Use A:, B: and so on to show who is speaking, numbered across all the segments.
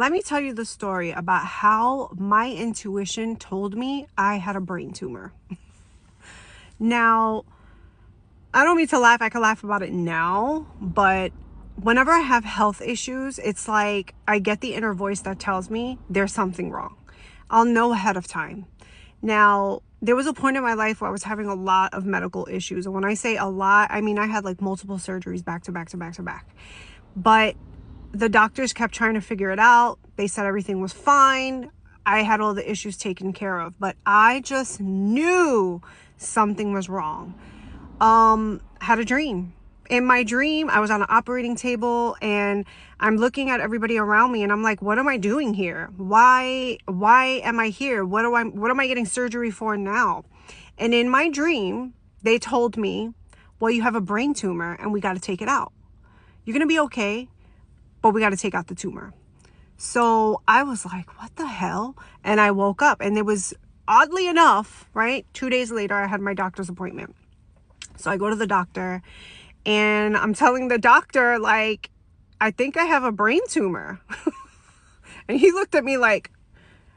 A: Let me tell you the story about how my intuition told me I had a brain tumor. Now, I don't mean to laugh. I can laugh about it now, but whenever I have health issues, it's like I get the inner voice that tells me there's something wrong. I'll know ahead of time. Now, there was a point in my life where I was having a lot of medical issues. And when I say a lot, I mean I had like multiple surgeries back to back to back to back. But the doctors kept trying to figure it out. They said everything was fine. I had all the issues taken care of, but I just knew something was wrong. Had a dream. In my dream, I was on an operating table and I'm looking at everybody around me and I'm like, what am I doing here? Why am I here? What am I getting surgery for now? And in my dream, they told me, well, you have a brain tumor and we got to take it out. You're going to be okay, but we got to take out the tumor. So I was like, what the hell? And I woke up and it was, oddly enough, right? 2 days later, I had my doctor's appointment. So I go to the doctor and I'm telling the doctor, like, I think I have a brain tumor. And he looked at me like,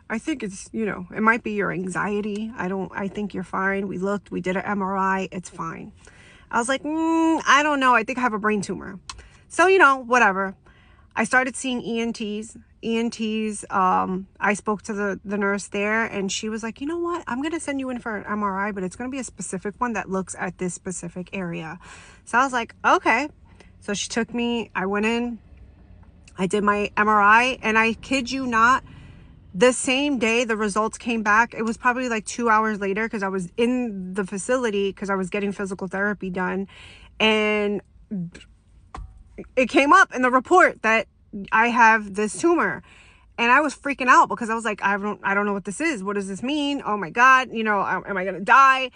A: I think it's, it might be your anxiety. I think you're fine. We did an MRI. It's fine. I was like, I don't know. I think I have a brain tumor. So, whatever. I started seeing ENTs. I spoke to the nurse there and she was like, you know what? I'm going to send you in for an MRI, but it's going to be a specific one that looks at this specific area. So I was like, okay. So she took me, I went in, I did my MRI, and I kid you not, the same day the results came back. It was probably like 2 hours later because I was in the facility because I was getting physical therapy done. And it came up in the report that I have this tumor. And I was freaking out because I was like, I don't know what this is. What does this mean? Oh my God, am I going to die?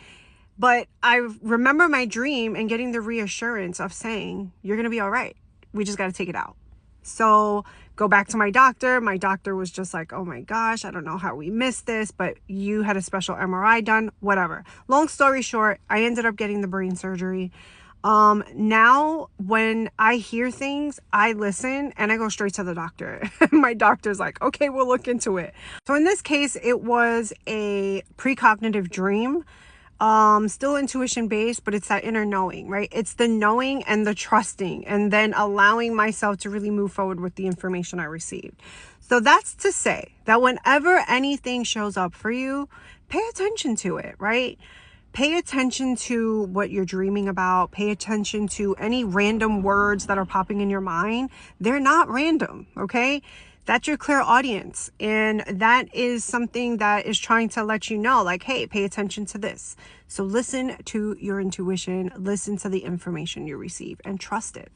A: But I remember my dream and getting the reassurance of saying, you're going to be all right. We just got to take it out. So go back to my doctor. My doctor was just like, oh my gosh, I don't know how we missed this, but you had a special MRI done, whatever. Long story short, I ended up getting the brain surgery. Now when I hear things, I listen and I go straight to the doctor. My doctor's like, okay, we'll look into it. So in this case, it was a precognitive dream. Still intuition based, but it's that inner knowing, right? It's the knowing and the trusting and then allowing myself to really move forward with the information I received. So that's to say that whenever anything shows up for you, pay attention to it, right? Pay attention to what you're dreaming about. Pay attention to any random words that are popping in your mind. They're not random, okay? That's your clear audience. And that is something that is trying to let you know, like, hey, pay attention to this. So listen to your intuition, listen to the information you receive, and trust it.